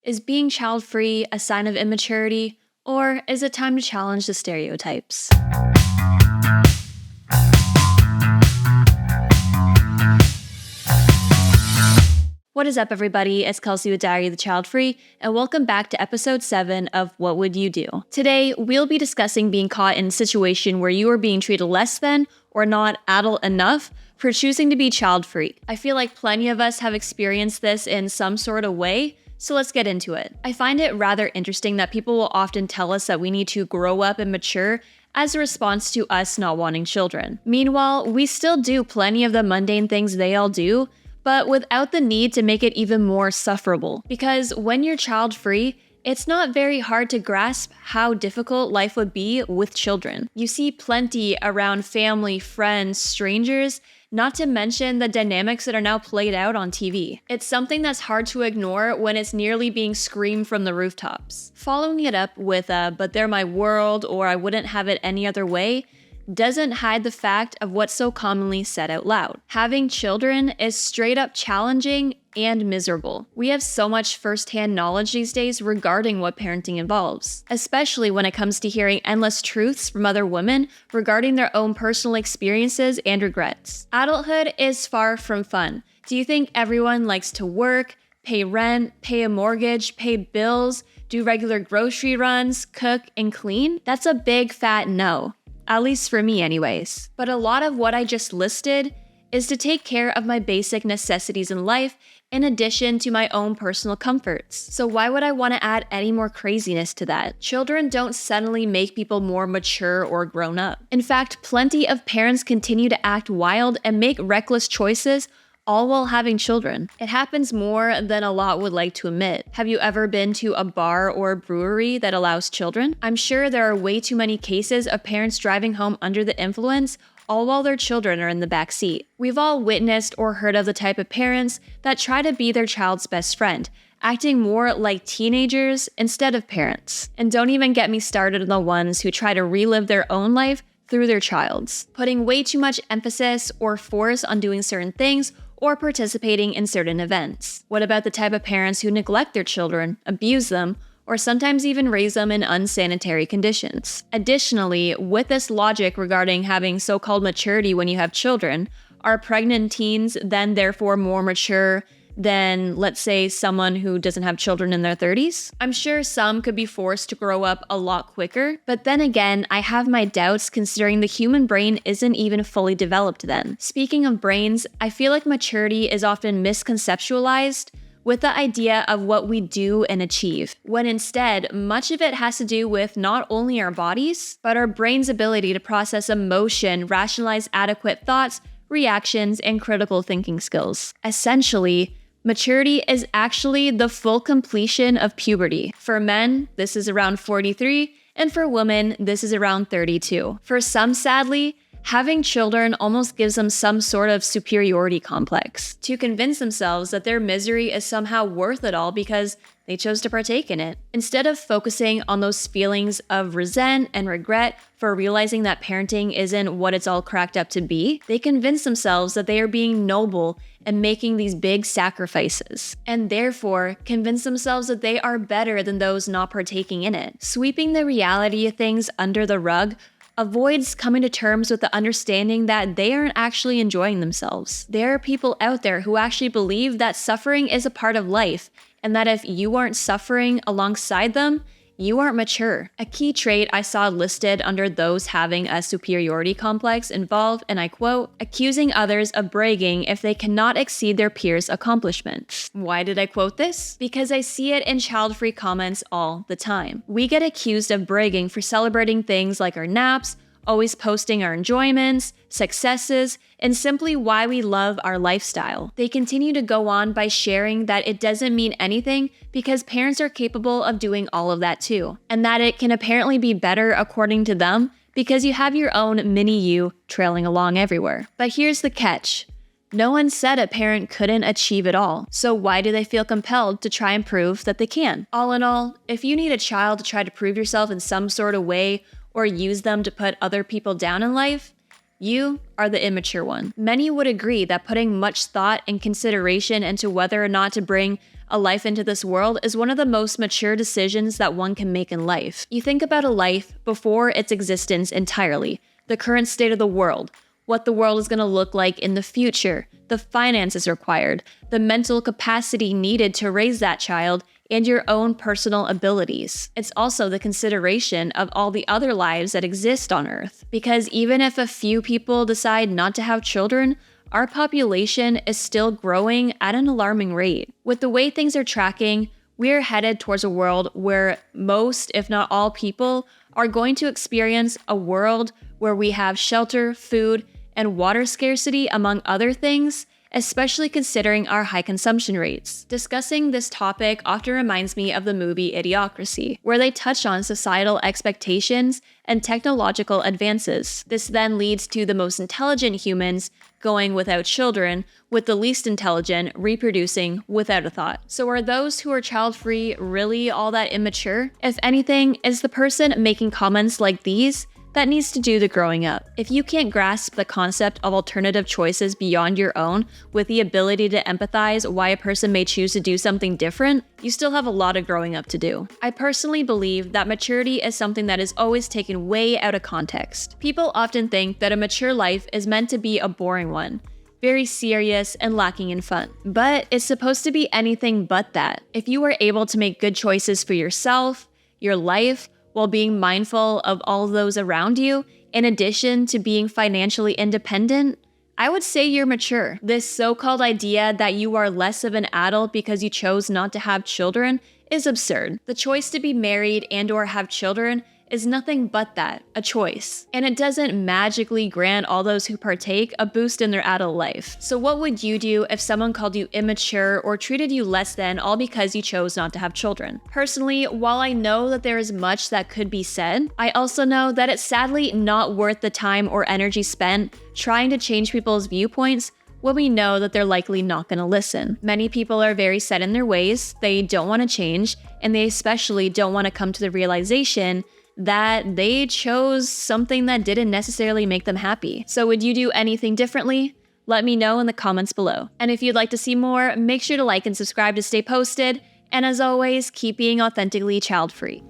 Is being child-free a sign of immaturity, or is it time to challenge the stereotypes? What is up, everybody? It's Kelsey with Diary of the Childfree, and welcome back to episode 7 of What Would You Do? Today, we'll be discussing being caught in a situation where you are being treated less than or not adult enough for choosing to be child-free. I feel like plenty of us have experienced this in some sort of way, so let's get into it. I find it rather interesting that people will often tell us that we need to grow up and mature as a response to us not wanting children. Meanwhile, we still do plenty of the mundane things they all do, but without the need to make it even more sufferable. Because when you're child-free, it's not very hard to grasp how difficult life would be with children. You see plenty around family, friends, strangers, not to mention the dynamics that are now played out on TV. It's something that's hard to ignore when it's nearly being screamed from the rooftops. Following it up with "but they're my world" or "I wouldn't have it any other way" doesn't hide the fact of what's so commonly said out loud. Having children is straight up challenging and miserable. We have so much firsthand knowledge these days regarding what parenting involves, especially when it comes to hearing endless truths from other women regarding their own personal experiences and regrets. Adulthood is far from fun. Do you think everyone likes to work, pay rent, pay a mortgage, pay bills, do regular grocery runs, cook, and clean? That's a big fat no. At least for me anyways. But a lot of what I just listed is to take care of my basic necessities in life in addition to my own personal comforts. So why would I want to add any more craziness to that? Children don't suddenly make people more mature or grown up. In fact, plenty of parents continue to act wild and make reckless choices all while having children. It happens more than a lot would like to admit. Have you ever been to a bar or a brewery that allows children? I'm sure there are way too many cases of parents driving home under the influence, all while their children are in the back seat. We've all witnessed or heard of the type of parents that try to be their child's best friend, acting more like teenagers instead of parents. And don't even get me started on the ones who try to relive their own life through their child's, putting way too much emphasis or force on doing certain things or participating in certain events. What about the type of parents who neglect their children, abuse them, or sometimes even raise them in unsanitary conditions? Additionally, with this logic regarding having so-called maturity when you have children, are pregnant teens then therefore more mature than, let's say, someone who doesn't have children in their 30s? I'm sure some could be forced to grow up a lot quicker, but then again, I have my doubts considering the human brain isn't even fully developed then. Speaking of brains, I feel like maturity is often misconceptualized with the idea of what we do and achieve, when instead, much of it has to do with not only our bodies, but our brain's ability to process emotion, rationalize adequate thoughts, reactions, and critical thinking skills. Essentially, maturity is actually the full completion of puberty. For men, this is around 43, and for women, this is around 32. For some, sadly, having children almost gives them some sort of superiority complex to convince themselves that their misery is somehow worth it all because they chose to partake in it. Instead of focusing on those feelings of resent and regret for realizing that parenting isn't what it's all cracked up to be, they convince themselves that they are being noble and making these big sacrifices, and therefore convince themselves that they are better than those not partaking in it. Sweeping the reality of things under the rug avoids coming to terms with the understanding that they aren't actually enjoying themselves. There are people out there who actually believe that suffering is a part of life, and that if you aren't suffering alongside them, you aren't mature. A key trait I saw listed under those having a superiority complex involved, and I quote, accusing others of bragging if they cannot exceed their peers' accomplishments. Why did I quote this? Because I see it in child-free comments all the time. We get accused of bragging for celebrating things like our naps, always posting our enjoyments, successes, and simply why we love our lifestyle. They continue to go on by sharing that it doesn't mean anything because parents are capable of doing all of that too, and that it can apparently be better according to them because you have your own mini you trailing along everywhere. But here's the catch. No one said a parent couldn't achieve it all, so why do they feel compelled to try and prove that they can? All in all, if you need a child to try to prove yourself in some sort of way or use them to put other people down in life, You are the immature one. Many would agree that putting much thought and consideration into whether or not to bring a life into this world is one of the most mature decisions that one can make in life. You think about a life before its existence entirely, the current state of the world, what the world is going to look like in the future, the finances required, the mental capacity needed to raise that child, and your own personal abilities. It's also the consideration of all the other lives that exist on Earth. Because even if a few people decide not to have children, our population is still growing at an alarming rate. With the way things are tracking, we're headed towards a world where most, if not all people, are going to experience a world where we have shelter, food, and water scarcity, among other things, especially considering our high consumption rates. Discussing this topic often reminds me of the movie Idiocracy, where they touch on societal expectations and technological advances. This then leads to the most intelligent humans going without children, with the least intelligent reproducing without a thought. So are those who are child-free really all that immature? If anything, is the person making comments like these that needs to do the growing up. If you can't grasp the concept of alternative choices beyond your own, with the ability to empathize why a person may choose to do something different, you still have a lot of growing up to do. I personally believe that maturity is something that is always taken way out of context. People often think that a mature life is meant to be a boring one, very serious and lacking in fun. But it's supposed to be anything but that. If you are able to make good choices for yourself, your life, while being mindful of all those around you, in addition to being financially independent, I would say you're mature. This so-called idea that you are less of an adult because you chose not to have children is absurd. The choice to be married and/or have children is nothing but that, a choice. And it doesn't magically grant all those who partake a boost in their adult life. So what would you do if someone called you immature or treated you less than all because you chose not to have children? Personally, while I know that there is much that could be said, I also know that it's sadly not worth the time or energy spent trying to change people's viewpoints when we know that they're likely not going to listen. Many people are very set in their ways, they don't want to change, and they especially don't want to come to the realization that they chose something that didn't necessarily make them happy. So would you do anything differently? Let me know in the comments below. And if you'd like to see more, make sure to like and subscribe to stay posted. And as always, keep being authentically child-free.